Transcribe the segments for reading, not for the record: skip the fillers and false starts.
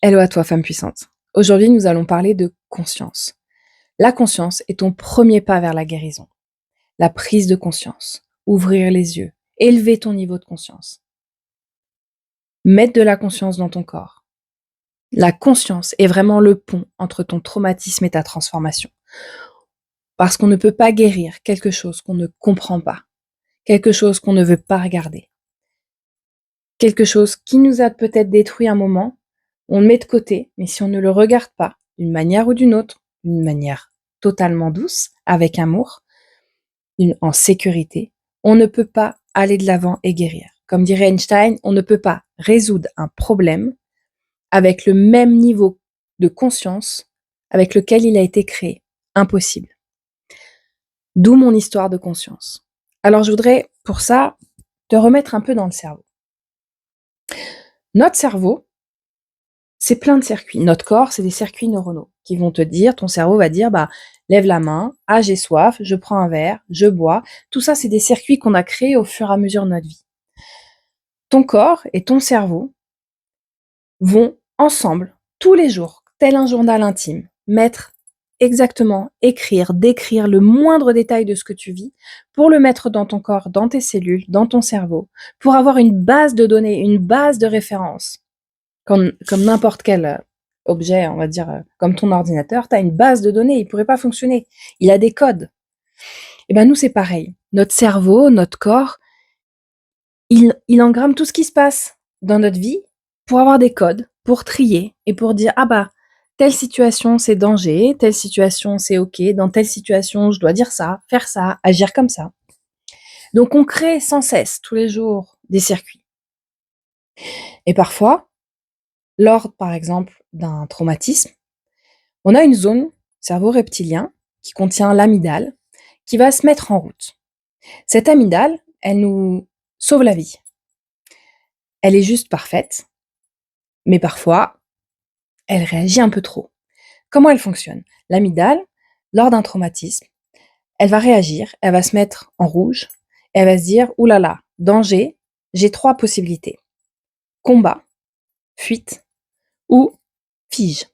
Hello à toi, femme puissante. Aujourd'hui, nous allons parler de conscience. La conscience est ton premier pas vers la guérison. La prise de conscience, ouvrir les yeux, élever ton niveau de conscience. Mettre de la conscience dans ton corps. La conscience est vraiment le pont entre ton traumatisme et ta transformation. Parce qu'on ne peut pas guérir quelque chose qu'on ne comprend pas, quelque chose qu'on ne veut pas regarder, quelque chose qui nous a peut-être détruit un moment, on le met de côté, mais si on ne le regarde pas, d'une manière ou d'une autre, d'une manière totalement douce, avec amour, en sécurité, on ne peut pas aller de l'avant et guérir. Comme dirait Einstein, on ne peut pas résoudre un problème avec le même niveau de conscience avec lequel il a été créé. Impossible. D'où mon histoire de conscience. Alors je voudrais, pour ça, te remettre un peu dans le cerveau. Notre cerveau, c'est plein de circuits. Notre corps, c'est des circuits neuronaux qui vont te dire, ton cerveau va dire, lève la main, ah j'ai soif, je prends un verre, je bois. Tout ça, c'est des circuits qu'on a créés au fur et à mesure de notre vie. Ton corps et ton cerveau vont ensemble, tous les jours, tel un journal intime, mettre exactement, écrire, décrire le moindre détail de ce que tu vis pour le mettre dans ton corps, dans tes cellules, dans ton cerveau, pour avoir une base de données, une base de référence. Comme n'importe quel objet, on va dire, comme ton ordinateur, tu as une base de données, il pourrait pas fonctionner. Il a des codes. Et ben nous, c'est pareil. Notre cerveau, notre corps, il engramme tout ce qui se passe dans notre vie pour avoir des codes, pour trier et pour dire telle situation c'est danger, telle situation c'est ok, dans telle situation je dois dire ça, faire ça, agir comme ça. Donc on crée sans cesse tous les jours des circuits. Et parfois, lors par exemple d'un traumatisme, on a une zone cerveau reptilien qui contient l'amygdale qui va se mettre en route. Cette amygdale, elle nous sauve la vie. Elle est juste parfaite, mais parfois, elle réagit un peu trop. Comment elle fonctionne? L'amygdale, lors d'un traumatisme, elle va réagir, elle va se mettre en rouge, elle va se dire ouh là là, danger, j'ai 3 possibilités. Combat, fuite ou fige.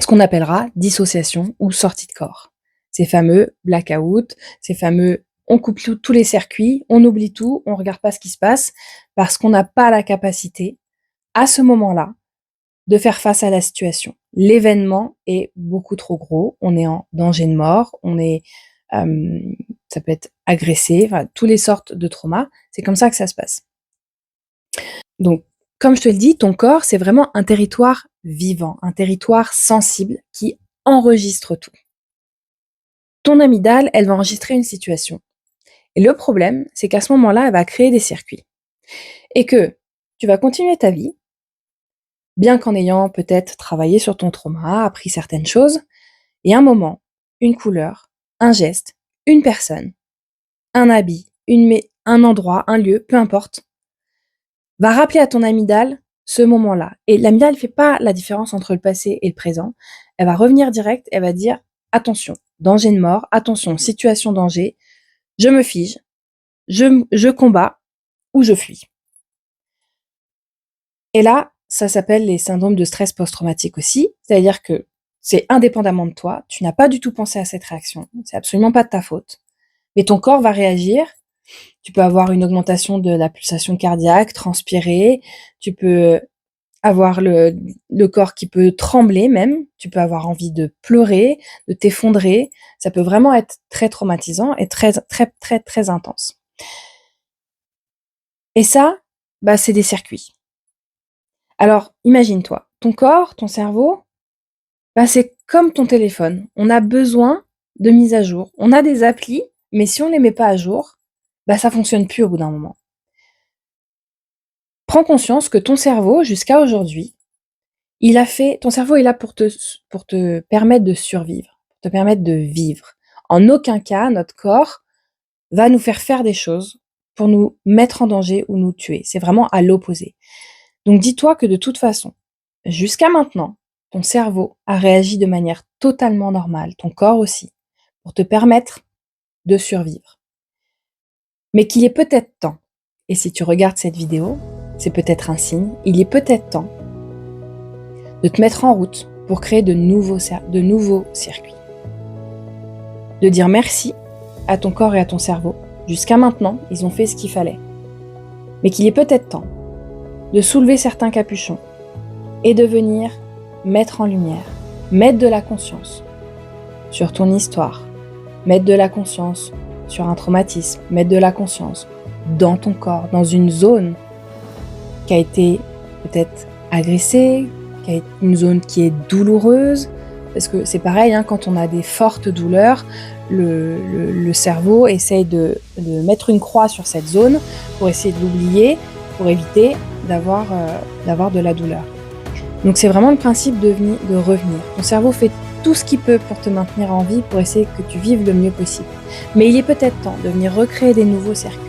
Ce qu'on appellera dissociation ou sortie de corps. Ces fameux blackout, ces fameux on coupe tous les circuits, on oublie tout, on regarde pas ce qui se passe parce qu'on n'a pas la capacité à ce moment-là de faire face à la situation. L'événement est beaucoup trop gros, on est en danger de mort, on est ça peut être agressé, enfin toutes les sortes de traumas, c'est comme ça que ça se passe. Donc comme je te le dis, ton corps, c'est vraiment un territoire vivant, un territoire sensible qui enregistre tout. Ton amygdale, elle va enregistrer une situation. Et le problème, c'est qu'à ce moment-là, elle va créer des circuits. Et que tu vas continuer ta vie, bien qu'en ayant peut-être travaillé sur ton trauma, appris certaines choses, et un moment, une couleur, un geste, une personne, un habit, un endroit, un lieu, peu importe, va rappeler à ton amygdale ce moment-là. Et l'amygdale ne fait pas la différence entre le passé et le présent. Elle va revenir direct, elle va dire attention, danger de mort, attention, situation danger, je me fige, je combats ou je fuis. Et là, ça s'appelle les syndromes de stress post-traumatique aussi, c'est-à-dire que c'est indépendamment de toi, tu n'as pas du tout pensé à cette réaction, c'est absolument pas de ta faute, mais ton corps va réagir. Tu peux avoir une augmentation de la pulsation cardiaque, transpirer, tu peux avoir le corps qui peut trembler même, tu peux avoir envie de pleurer, de t'effondrer, ça peut vraiment être très traumatisant et très très très très intense. Et ça, c'est des circuits. Alors, imagine-toi, ton corps, ton cerveau, c'est comme ton téléphone. On a besoin de mise à jour. On a des applis, mais si on les met pas à jour, ça fonctionne plus au bout d'un moment. Prends conscience que ton cerveau, jusqu'à aujourd'hui, ton cerveau est là pour te permettre de survivre, pour te permettre de vivre. En aucun cas, notre corps va nous faire des choses pour nous mettre en danger ou nous tuer. C'est vraiment à l'opposé. Donc dis-toi que de toute façon, jusqu'à maintenant, ton cerveau a réagi de manière totalement normale, ton corps aussi, pour te permettre de survivre. Mais qu'il est peut-être temps, et si tu regardes cette vidéo, c'est peut-être un signe, il est peut-être temps de te mettre en route pour créer de nouveaux circuits. De dire merci à ton corps et à ton cerveau. Jusqu'à maintenant, ils ont fait ce qu'il fallait. Mais qu'il est peut-être temps de soulever certains capuchons et de venir mettre en lumière, mettre de la conscience sur ton histoire, mettre de la conscience sur un traumatisme, mettre de la conscience dans ton corps, dans une zone qui a été peut-être agressée, une zone qui est douloureuse, parce que c'est pareil, quand on a des fortes douleurs, le cerveau essaye de mettre une croix sur cette zone pour essayer de l'oublier, pour éviter d'avoir de la douleur. Donc c'est vraiment le principe de revenir. Ton cerveau fait tout ce qu'il peut pour te maintenir en vie, pour essayer que tu vives le mieux possible. Mais il est peut-être temps de venir recréer des nouveaux circuits,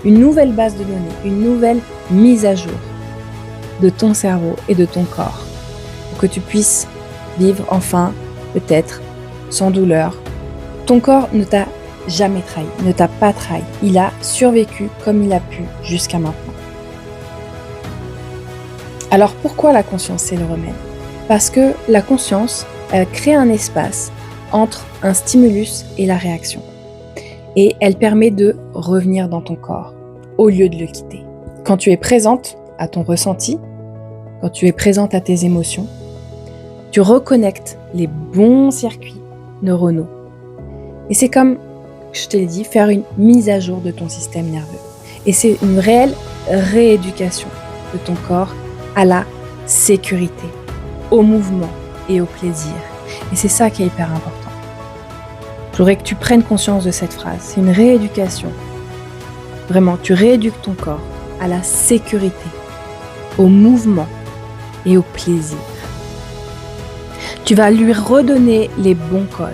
une nouvelle base de données, une nouvelle mise à jour de ton cerveau et de ton corps, pour que tu puisses vivre enfin, peut-être, sans douleur. Ton corps ne t'a jamais trahi, ne t'a pas trahi. Il a survécu comme il a pu jusqu'à maintenant. Alors pourquoi la conscience, c'est le remède ? Parce que la conscience, elle crée un espace entre un stimulus et la réaction. Et elle permet de revenir dans ton corps, au lieu de le quitter. Quand tu es présente à ton ressenti, quand tu es présente à tes émotions, tu reconnectes les bons circuits neuronaux. Et c'est comme, je te l'ai dit, faire une mise à jour de ton système nerveux. Et c'est une réelle rééducation de ton corps à la sécurité, au mouvement et au plaisir. Et c'est ça qui est hyper important. Je voudrais que tu prennes conscience de cette phrase. C'est une rééducation. Vraiment, tu rééduques ton corps à la sécurité, au mouvement et au plaisir. Tu vas lui redonner les bons codes.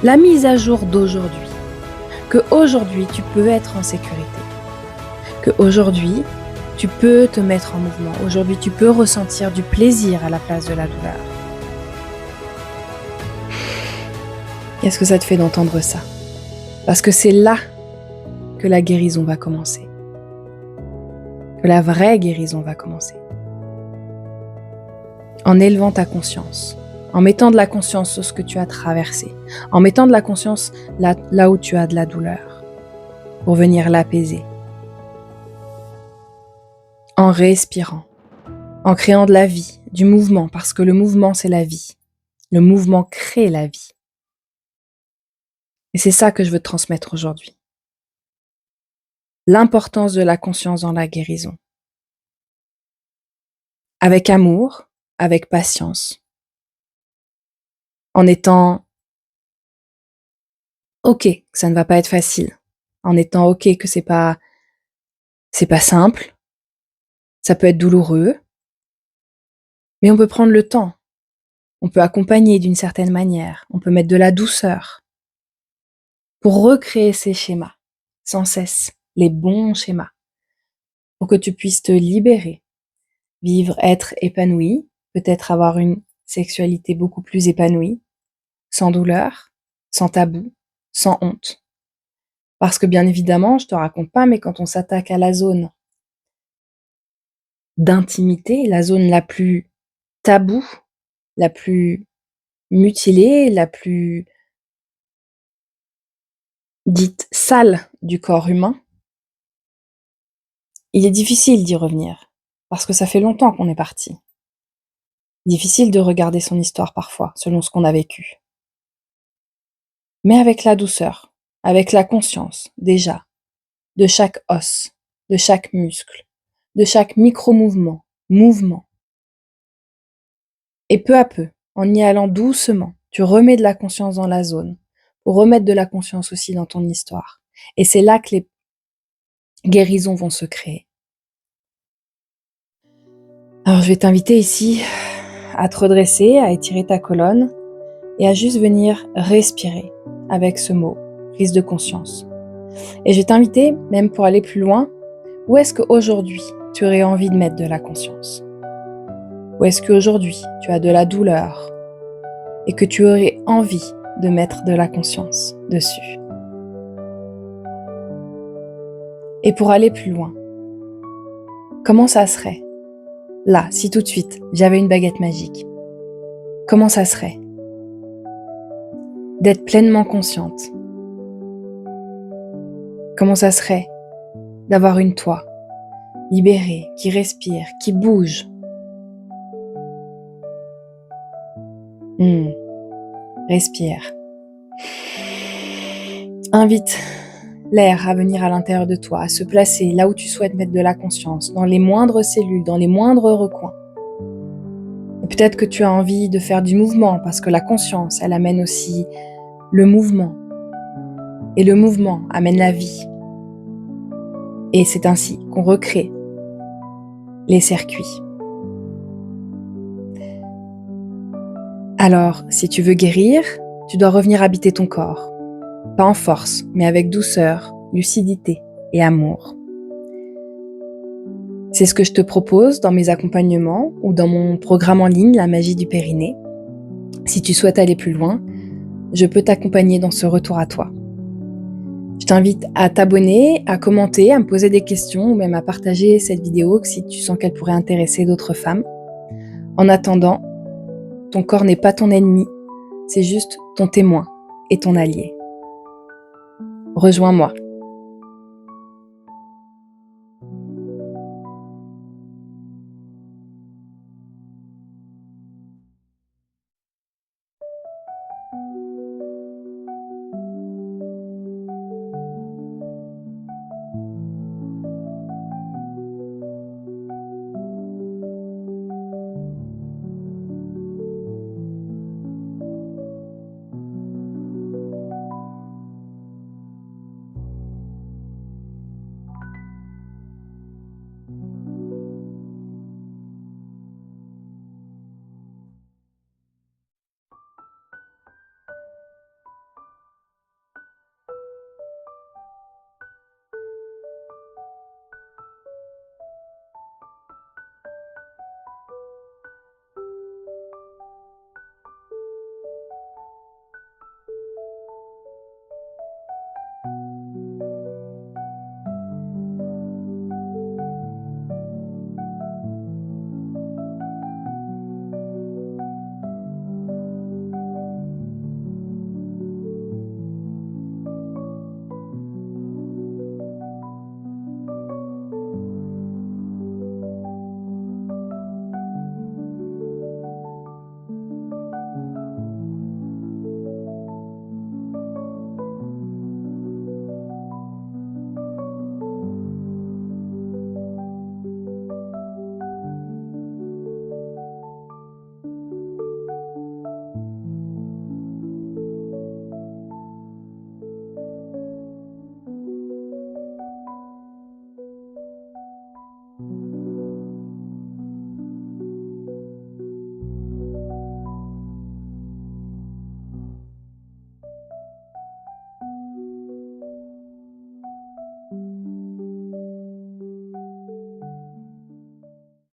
La mise à jour d'aujourd'hui. Que aujourd'hui, tu peux être en sécurité. Que aujourd'hui, tu peux te mettre en mouvement. Aujourd'hui, tu peux ressentir du plaisir à la place de la douleur. Qu'est-ce que ça te fait d'entendre ça ? Parce que c'est là que la guérison va commencer. Que la vraie guérison va commencer. En élevant ta conscience. En mettant de la conscience sur ce que tu as traversé. En mettant de la conscience là où tu as de la douleur. Pour venir l'apaiser. En respirant. En créant de la vie, du mouvement. Parce que le mouvement, c'est la vie. Le mouvement crée la vie. Et c'est ça que je veux te transmettre aujourd'hui. L'importance de la conscience dans la guérison. Avec amour, avec patience. En étant OK que ça ne va pas être facile. En étant OK que c'est pas simple. Ça peut être douloureux. Mais on peut prendre le temps. On peut accompagner d'une certaine manière. On peut mettre de la douceur. Pour recréer ces schémas. Sans cesse. Les bons schémas. Pour que tu puisses te libérer. Vivre, être épanoui. Peut-être avoir une sexualité beaucoup plus épanouie. Sans douleur. Sans tabou. Sans honte. Parce que bien évidemment, je te raconte pas, mais quand on s'attaque à la zone d'intimité, la zone la plus taboue, la plus mutilée, la plus dite sale du corps humain, il est difficile d'y revenir, parce que ça fait longtemps qu'on est parti. Difficile de regarder son histoire parfois, selon ce qu'on a vécu. Mais avec la douceur, avec la conscience, déjà, de chaque os, de chaque muscle, de chaque micro-mouvement, mouvement. Et peu à peu, en y allant doucement, tu remets de la conscience dans la zone, pour remettre de la conscience aussi dans ton histoire. Et c'est là que les guérisons vont se créer. Alors je vais t'inviter ici à te redresser, à étirer ta colonne et à juste venir respirer avec ce mot, prise de conscience. Et je vais t'inviter, même pour aller plus loin, où est-ce qu'aujourd'hui tu aurais envie de mettre de la conscience ? Où est-ce qu'aujourd'hui tu as de la douleur et que tu aurais envie de mettre de la conscience dessus ? Et pour aller plus loin, comment ça serait Là, si tout de suite, j'avais une baguette magique, comment ça serait d'être pleinement consciente? Comment ça serait d'avoir une toi, libérée, qui respire, qui bouge? Respire. Invite l'air à venir à l'intérieur de toi, à se placer là où tu souhaites mettre de la conscience, dans les moindres cellules, dans les moindres recoins. Et peut-être que tu as envie de faire du mouvement, parce que la conscience, elle amène aussi le mouvement. Et le mouvement amène la vie. Et c'est ainsi qu'on recrée les circuits. Alors, si tu veux guérir, tu dois revenir habiter ton corps. Pas en force, mais avec douceur, lucidité et amour. C'est ce que je te propose dans mes accompagnements ou dans mon programme en ligne, La magie du périnée. Si tu souhaites aller plus loin, je peux t'accompagner dans ce retour à toi. Je t'invite à t'abonner, à commenter, à me poser des questions ou même à partager cette vidéo si tu sens qu'elle pourrait intéresser d'autres femmes. En attendant, ton corps n'est pas ton ennemi, c'est juste ton témoin et ton allié. Rejoins-moi